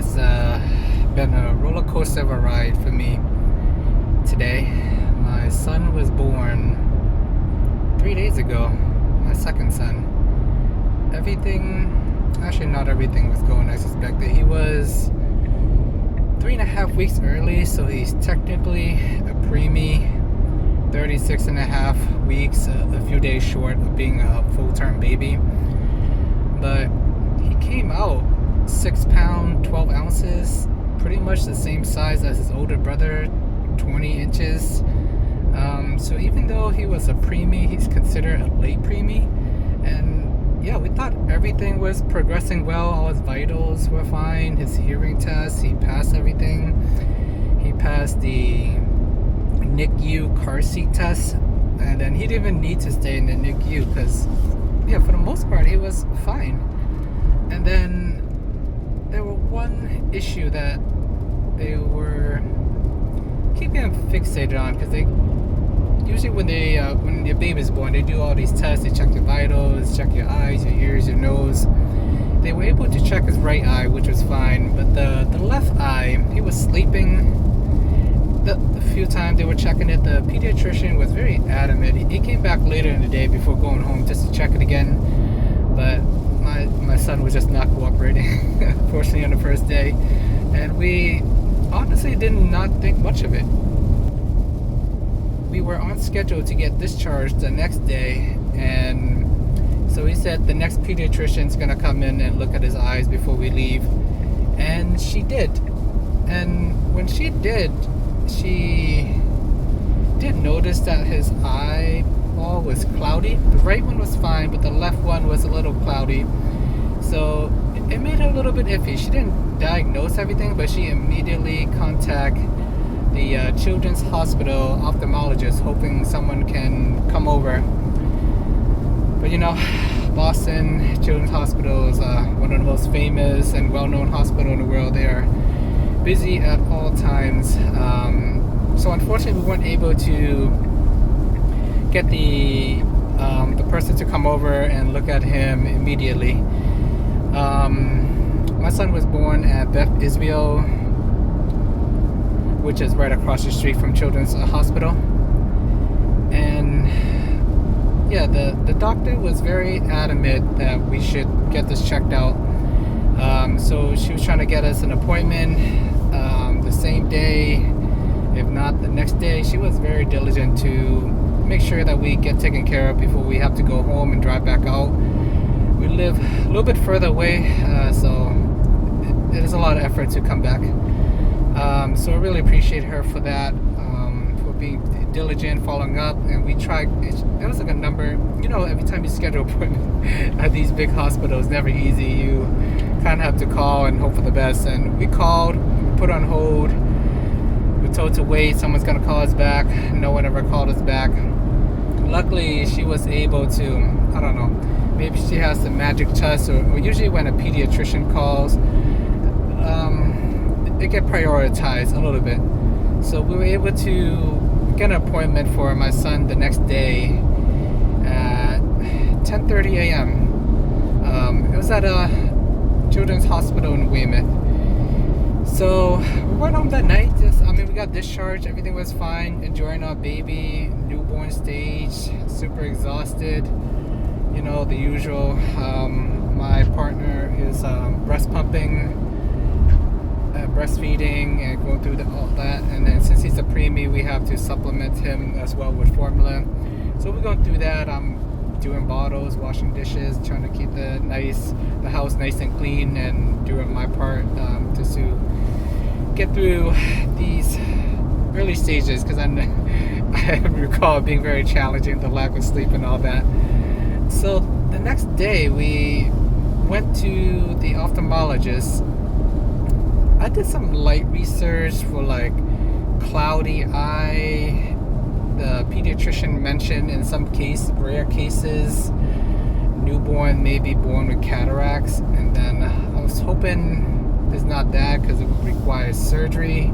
It's been a roller coaster of a ride for me today. My son was born 3 days ago, my second son. Actually not everything was going as expected. He was 3.5 weeks early, so he's technically a preemie, 36.5 weeks, a few days short of being a full-term baby. But he came out 6 pounds, 12 ounces, pretty much the same size as his older brother, 20 inches. So even though he was a preemie, he's considered a late preemie. And yeah, we thought everything was progressing well. All his vitals were fine. His hearing test, he passed everything. He passed the NICU car seat test. And then he didn't even need to stay in the NICU because, yeah, for the most part, he was fine. And then there were one issue that they were keeping him fixated on, because they usually when your baby's born, they do all these tests. They check your vitals, check your eyes, your ears, your nose. They were able to check his right eye, which was fine, but the left eye, he was sleeping. The few times they were checking it, the pediatrician was very adamant. He came back later in the day before going home just to check it again, but my son was just not cooperating, unfortunately, on the first day, and we honestly did not think much of it. We were on schedule to get discharged the next day, and so he said the next pediatrician's gonna come in and look at his eyes before we leave, and she did. And when she did, she did notice that his eyeball was cloudy. The right one was fine, but the left one was a little cloudy. So it made her a little bit iffy. She didn't diagnose everything, but she immediately contacted the Children's Hospital ophthalmologist, hoping someone can come over. But you know, Boston Children's Hospital is one of the most famous and well-known hospitals in the world. They are busy at all times. So unfortunately, we weren't able to get the person to come over and look at him immediately. My son was born at Beth Israel, which is right across the street from Children's Hospital. And yeah, the doctor was very adamant that we should get this checked out. So she was trying to get us an appointment the same day, if not the next day. She was very diligent to make sure that we get taken care of before we have to go home and drive back out. We live a little bit further away, so it is a lot of effort to come back. So I really appreciate her for that, for being diligent, following up. And we tried, it was like a number, you know, every time you schedule an appointment at these big hospitals, never easy. You kind of have to call and hope for the best. And we called, put on hold, we were told to wait, someone's going to call us back. No one ever called us back. Luckily, she was able to, I don't know, maybe she has some magic touch, or usually when a pediatrician calls, it get prioritized a little bit. So we were able to get an appointment for my son the next day at 10:30 a.m. It was at a children's hospital in Weymouth. So we went home that night. We got discharged. Everything was fine. Enjoying our baby, newborn stage, super exhausted. You know, the usual. My partner is breast pumping, breastfeeding, and going through all that. And then since he's a preemie, we have to supplement him as well with formula. So we're going through that. I'm doing bottles, washing dishes, trying to keep the house nice and clean, and doing my part to get through these early stages, because I recall it being very challenging, the lack of sleep and all that. So the next day we went to the ophthalmologist. I did some light research for like cloudy eye. The pediatrician mentioned in some rare cases, newborn may be born with cataracts. And then I was hoping it's not that, because it would require surgery.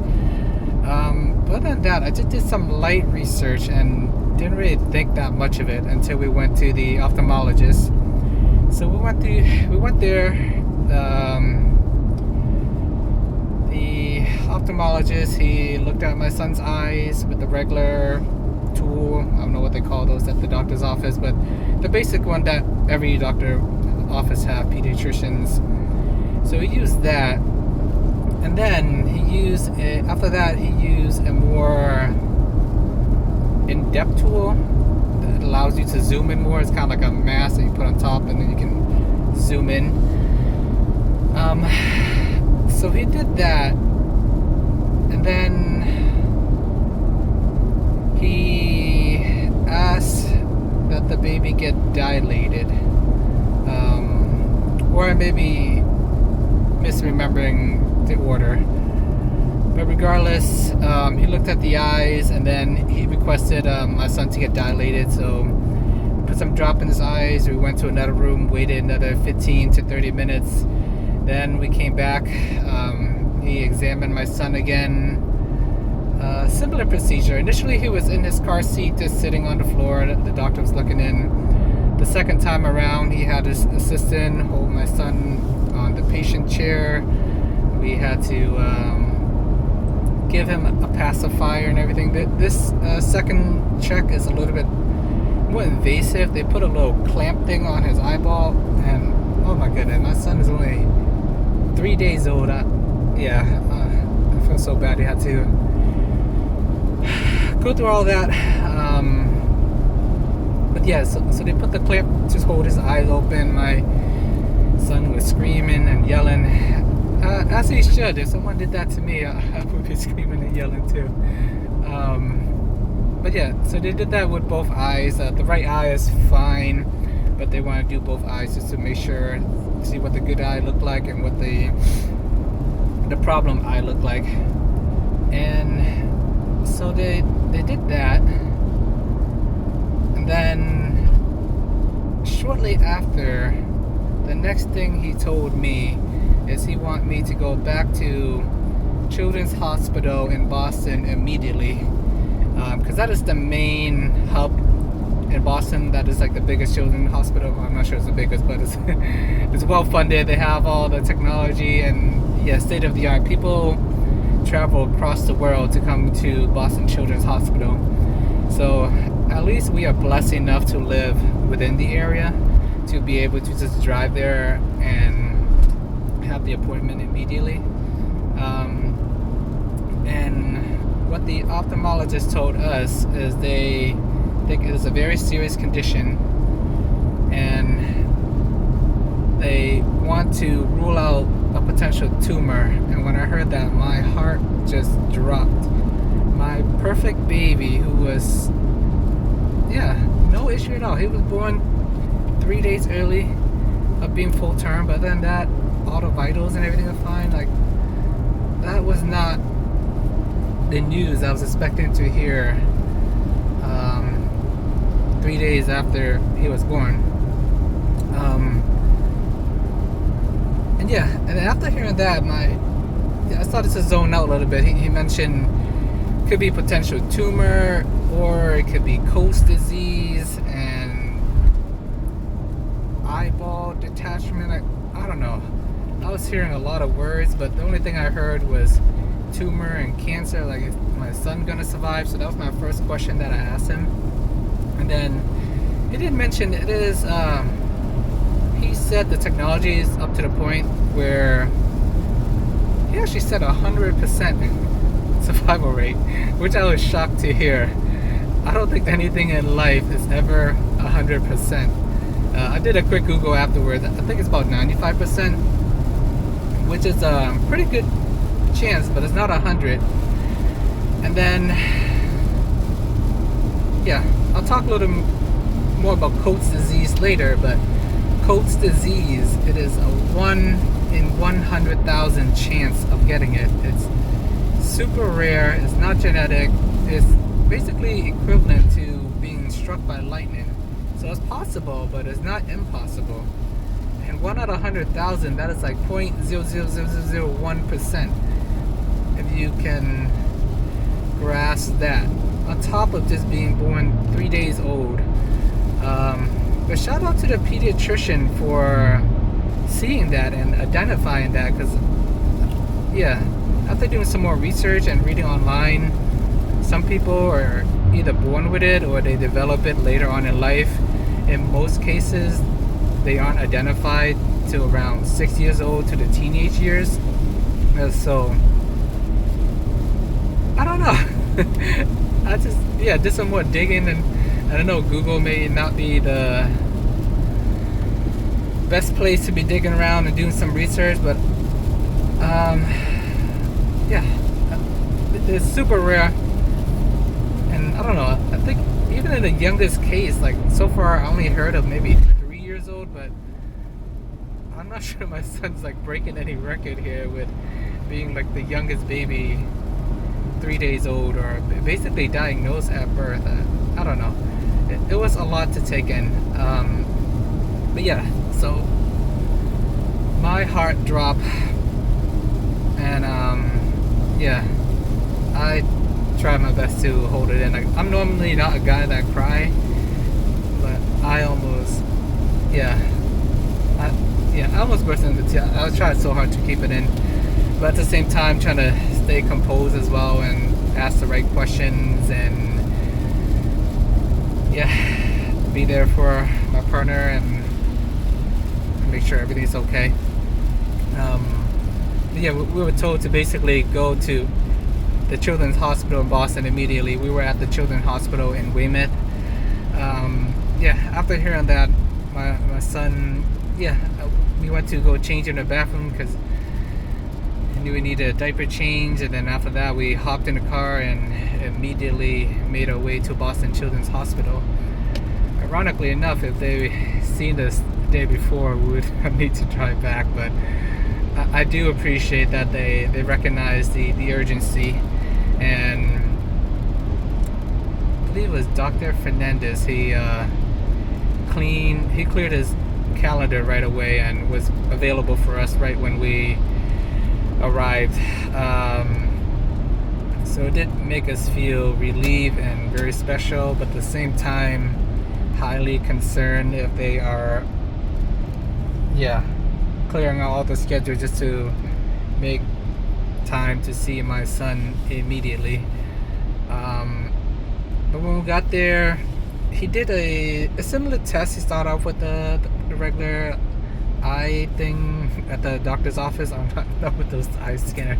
But other than that, I just did some light research and didn't really think that much of it until we went to the ophthalmologist. So we went there. ophthalmologist, he looked at my son's eyes with the regular tool. I don't know what they call those at the doctor's office, but the basic one that every doctor office have, pediatricians. So he used that, and then after that he used a more in-depth tool that allows you to zoom in more. It's kind of like a mask that you put on top, and then you can zoom in. So he did that, and then he asked that the baby get dilated, or I may be misremembering the order, but regardless, he looked at the eyes, and then he requested my son to get dilated. So put some drop in his eyes. We went to another room, waited another 15 to 30 minutes. Then we came back. He examined my son again. Similar procedure. Initially, he was in his car seat, just sitting on the floor. The doctor was looking in. The second time around, he had his assistant hold my son on the patient chair. We had to give him a pacifier and everything. This second check is a little bit more invasive. They put a little clamp thing on his eyeball, and oh my goodness, my son is only 3 days old. I feel so bad. He had to go through all that. But yeah, so they put the clamp to hold his eyes open. My son was screaming and yelling, as he should. If someone did that to me, I would be screaming and yelling too. But yeah, so they did that with both eyes. The right eye is fine, but they want to do both eyes just to make sure, see what the good eye looked like and what the problem eye looked like. And so they did that, and then shortly after, the next thing he told me is he wanted me to go back to Children's Hospital in Boston immediately, because that is the main hub in Boston. That is like the biggest children's hospital. I'm not sure it's the biggest, but it's well funded. They have all the technology and state of the art. People travel across the world to come to Boston Children's Hospital. So at least we are blessed enough to live within the area to be able to just drive there and have the appointment immediately. And what the ophthalmologist told us is they think it is a very serious condition, and they want to rule out a potential tumor. And when I heard that, my heart just dropped. My perfect baby, who was no issue at all. He was born 3 days early of being full term, but then that all the vitals and everything was fine. Like, that was not the news I was expecting to hear 3 days after he was born. And after hearing that, I started to zone out a little bit. He mentioned could be potential tumor, or it could be Coast disease and eyeball detachment. I don't know. I was hearing a lot of words, but the only thing I heard was tumor and cancer. Like, is my son gonna survive? So that was my first question that I asked him. And then he did mention it is. He said the technology is up to the point where he actually said 100% survival rate, which I was shocked to hear. I don't think anything in life is ever 100%. I did a quick Google afterwards. I think it's about 95%, which is a pretty good chance, but it's not 100. And then, I'll talk a little more about Coats disease later, but Coats disease, it is a 1 in 100,000 chance of getting it. It's super rare. It's not genetic. It's basically equivalent to being struck by lightning. So it's possible, but it's not impossible. And 1 out of 100,000, that is like 0.00001%. If you can grasp that, on top of just being born 3 days old. But shout out to the pediatrician for seeing that and identifying that, because after doing some more research and reading online, some people are either born with it or they develop it later on in life. In most cases, they aren't identified till around 6 years old to the teenage years. So I don't know. I just did some more digging, and I don't know, Google may not be the best place to be digging around and doing some research, but it's super rare. And I don't know, I think even in the youngest case, like so far I only heard of maybe 3 years old, but I'm not sure my son's like breaking any record here with being like the youngest baby 3 days old, or basically diagnosed at birth. I don't know. It was a lot to take in. But yeah, so my heart dropped, and I tried my best to hold it in. Like, I'm normally not a guy that cry, but I almost, I almost burst into tears. I was trying so hard to keep it in, but at the same time trying to stay composed as well and ask the right questions and be there for my partner and make sure everything's okay. We were told to basically go to the Children's Hospital in Boston immediately. We were at the Children's Hospital in Weymouth. After hearing that, my son, we went to go change in the bathroom because I knew we needed a diaper change, and then after that we hopped in the car and immediately made our way to Boston Children's Hospital. Ironically enough, if they seen us the day before, we would need to drive back, but I do appreciate that they recognize the urgency. And I believe it was Dr. Fernandez. He cleared his calendar right away and was available for us right when we arrived. So it did make us feel relieved and very special, but at the same time highly concerned if they are clearing out all the schedule just to make time to see my son immediately. But when we got there, he did a similar test. He started off with the regular eye thing at the doctor's office. I don't know what those eye scanner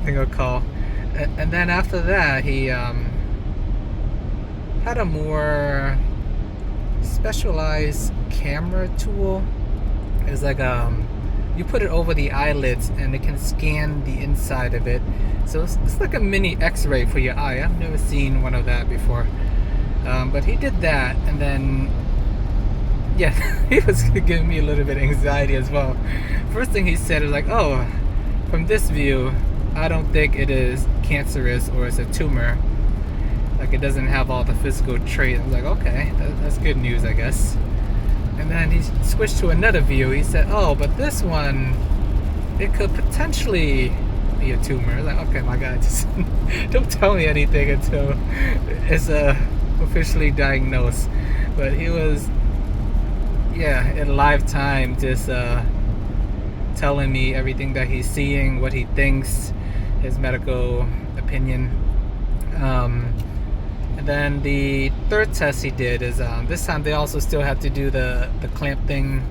thing are called. And then after that, he had a more specialized camera tool. It's like you put it over the eyelids and it can scan the inside of it. So it's like a mini x-ray for your eye. I've never seen one of that before. But he did that, and then he was giving me a little bit of anxiety as well. First thing he said was like, oh, from this view I don't think it is cancerous or it's a tumor. Like, it doesn't have all the physical traits. I was like, okay, that's good news, I guess. And then he switched to another view. He said, oh, but this one, it could potentially be a tumor. I was like, okay, my guy, just don't tell me anything until it's officially diagnosed. But he was, in live time, just telling me everything that he's seeing, what he thinks, his medical opinion. And then the third test he did is this time they also still had to do the clamp thing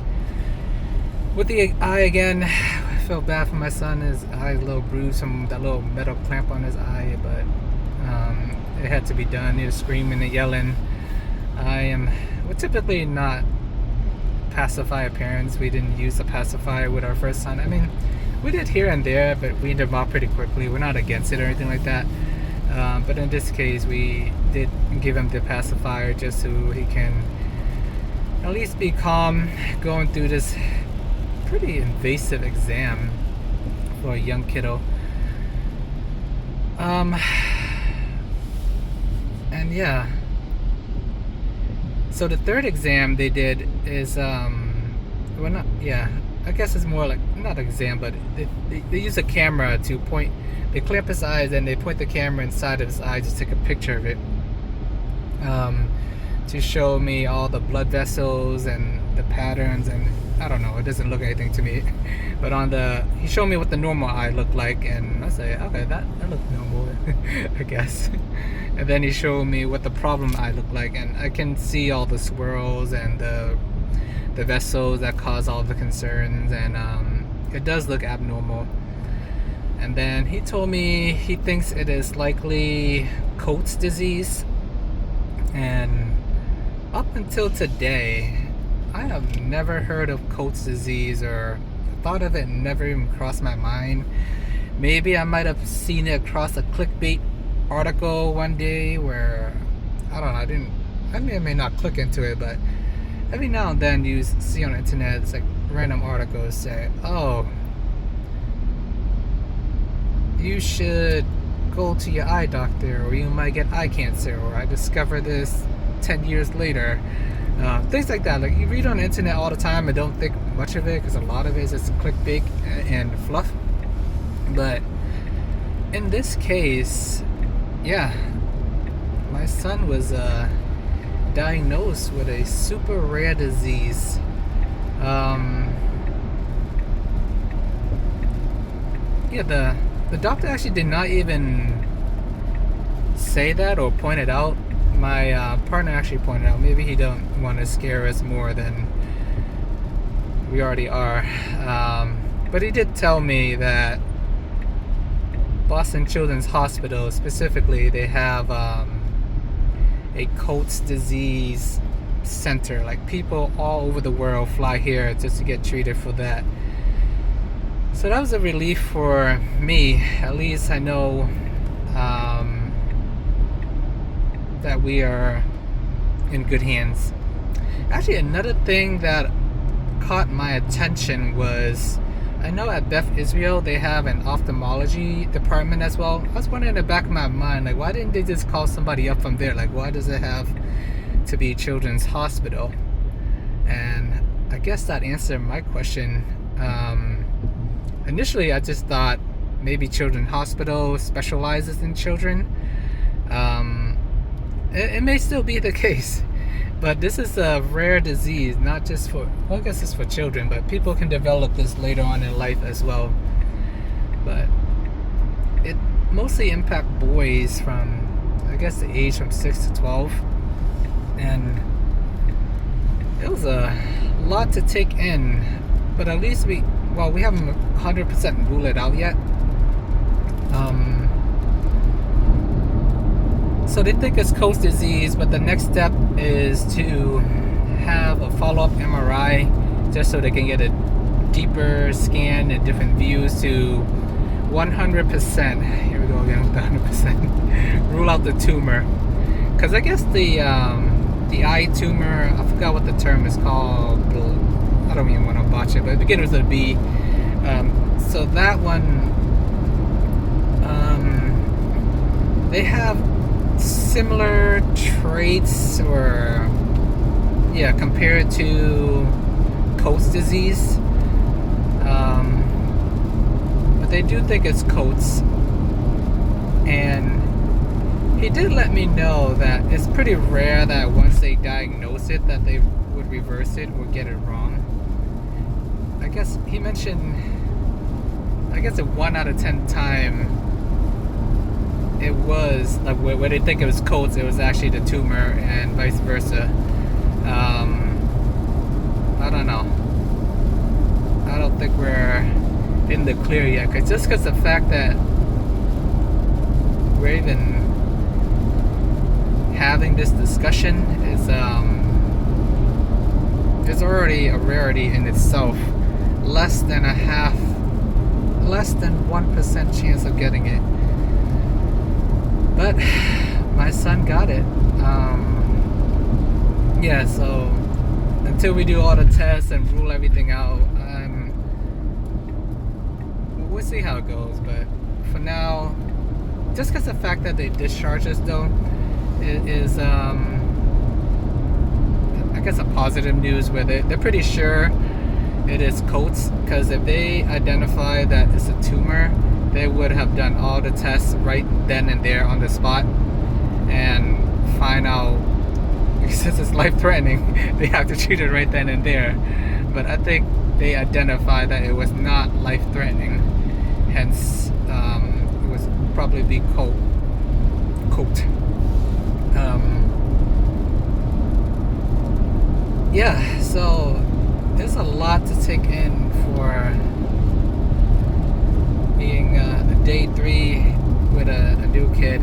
with the eye again. I felt bad for my son. His eye a little bruised from that little metal clamp on his eye, but it had to be done. He was screaming and yelling. We're typically not pacifier parents. We didn't use a pacifier with our first son. I mean, we did here and there, but we weaned him off pretty quickly. We're not against it or anything like that. But in this case, we did give him the pacifier just so he can at least be calm going through this pretty invasive exam for a young kiddo. So the third exam they did is I guess it's more like not exam, but they use a camera to point. They clamp his eyes and they point the camera inside of his eye to take a picture of it, to show me all the blood vessels and the patterns, and I don't know, it doesn't look anything to me. But he showed me what the normal eye looked like, and I say, okay, that looked normal, I guess. And then he showed me what the problem eye looked like, and I can see all the swirls and the vessels that cause all the concerns, and it does look abnormal. And then he told me he thinks it is likely Coates disease. And up until today, I have never heard of Coates disease or thought of it, never even crossed my mind. Maybe I might have seen it across a clickbait article one day where, I don't know, I may not click into it, but every now and then you see on the internet, it's like random articles say, oh, you should go to your eye doctor, or you might get eye cancer, or I discovered this 10 years later. Things like that. Like, you read on the internet all the time and don't think much of it, because a lot of it is just clickbait and fluff. But in this case, yeah, my son was diagnosed with a super rare disease. Yeah, the doctor actually did not even say that or point it out. My partner actually pointed out. Maybe he don't want to scare us more than we already are. But he did tell me that Boston Children's Hospital, specifically, they have a Coates disease center. Like, people all over the world fly here just to get treated for that. So that was a relief for me. At least I know that we are in good hands. Actually, another thing that caught my attention was, I know at Beth Israel they have an ophthalmology department as well. I was wondering in the back of my mind, like, why didn't they just call somebody up from there? Like, why does it have to be Children's Hospital? And I guess that answered my question. Initially, I just thought maybe Children's Hospital specializes in children. It may still be the case, but this is a rare disease, not just for, well, I guess it's for children, but people can develop this later on in life as well. But it mostly impacts boys from, I guess, the age from 6 to 12. And it was a lot to take in, but at least we haven't 100% ruled it out yet. So they think it's Coates disease, but the next step is to have a follow-up MRI just so they can get a deeper scan and different views to 100%. Here we go again with the 100%. Rule out the tumor, because I guess the eye tumor, I forgot what the term is called. I don't even want to botch it, but it begins with a B. So that one, they have similar traits, or compared to Coates disease, but they do think it's Coates. And he did let me know that it's pretty rare that once they diagnose it that they would reverse it or get it wrong. I guess he mentioned, I guess a 1 out of 10 time it was like where they think it was Coates, it was actually the tumor, and vice versa. I don't know. I don't think we're in the clear yet, because the fact that we're even having this discussion is already a rarity in itself. Less than 1% chance of getting it. But my son got it. So until we do all the tests and rule everything out, we'll see how it goes. But for now, just because the fact that they discharged us though is I guess a positive news with it. They're pretty sure it is Coates, because if they identify that it's a tumor, they would have done all the tests right then and there on the spot and find out since it's life-threatening, they have to treat it right then and there. But I think they identified that it was not life-threatening, hence it was probably be coped. Yeah, so there's a lot to take in for being day 3 with a new kid.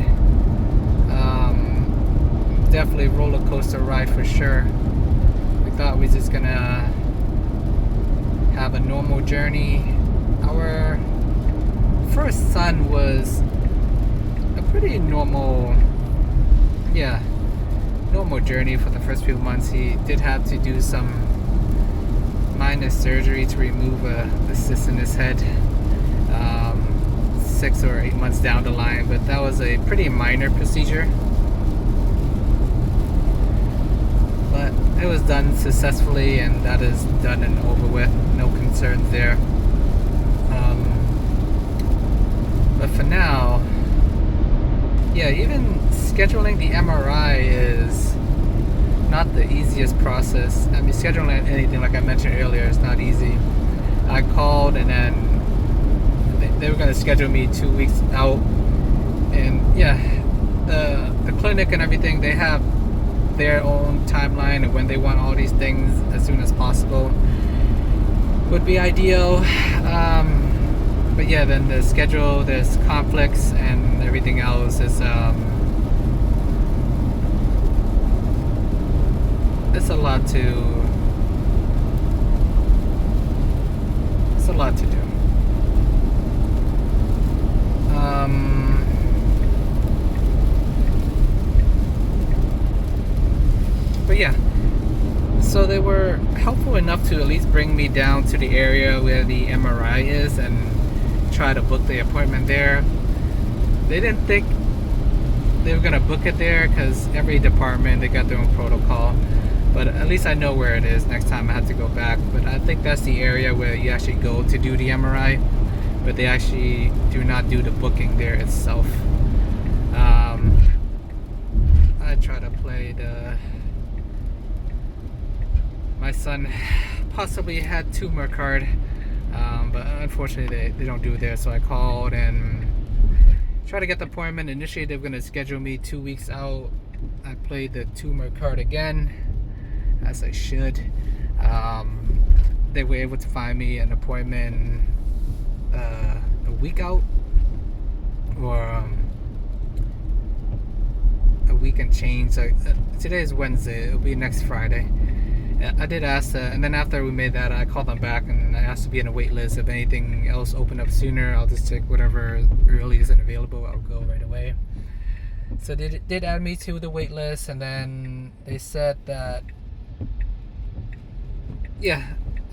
Definitely roller coaster ride for sure. We thought we were just gonna have a normal journey. Our first son was a pretty normal journey for the first few months. He did have to do some minor surgery to remove a cyst in his head 6 or 8 months down the line, but that was a pretty minor procedure. But it was done successfully, and that is done and over with. No concerns there. But for now, even scheduling the MRI is not the easiest process. I mean, scheduling anything, like I mentioned earlier, is not easy. I called, and then they were going to schedule me 2 weeks out. And the clinic and everything, they have their own timeline of when they want all these things as soon as possible. Would be ideal. But then the schedule, there's conflicts and everything else is it's a lot to do. But so they were helpful enough to at least bring me down to the area where the MRI is and try to book the appointment there. They didn't think they were gonna book it there because every department, they got their own protocol. But at least I know where it is next time I have to go back. But I think that's the area where you actually go to do the MRI, but they actually do not do the booking there itself. I try to play my son possibly had tumor card, but unfortunately they don't do it there. So I called and tried to get the appointment. Initially they were going to schedule me 2 weeks out. I played the tumor card again, as I should. They were able to find me an appointment a week out, or a week and change. So, today is Wednesday. It'll be next Friday. I did ask, and then after we made that, I called them back and I asked to be on a wait list. If anything else opened up sooner, I'll just take whatever early isn't available. I'll go right away. So they did add me to the wait list, and then they said that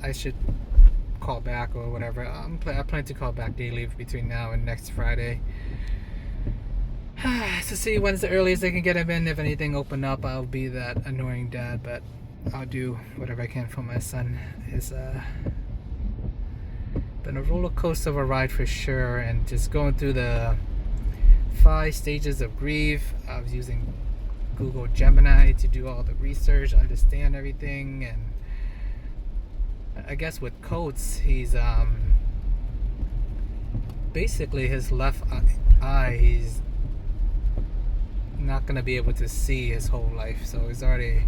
I should call back or whatever. I plan to call back daily between now and next Friday to see when's the earliest they can get him in. If anything open up, I'll be that annoying dad, but I'll do whatever I can for my son. It's been a roller coaster of a ride for sure, and just going through the 5 stages of grief. I was using Google Gemini to do all the research, understand everything, and I guess with Coates, he's basically his left eye, he's not gonna be able to see his whole life, so he's already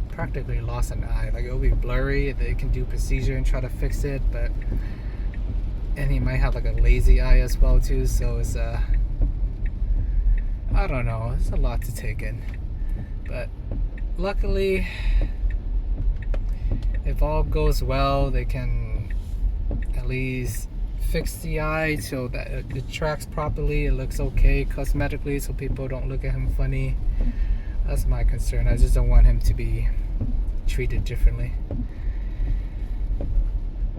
practically lost an eye. Like, it'll be blurry. They can do procedure and try to fix it, and he might have like a lazy eye as well too, so it's I don't know, it's a lot to take in. But luckily, if all goes well, they can at least fix the eye so that it tracks properly, it looks okay cosmetically, so people don't look at him funny. That's my concern. I just don't want him to be treated differently.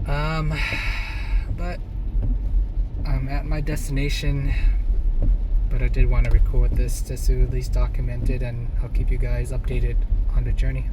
But I'm at my destination, but I did want to record this just to at least document it, and I'll keep you guys updated on the journey.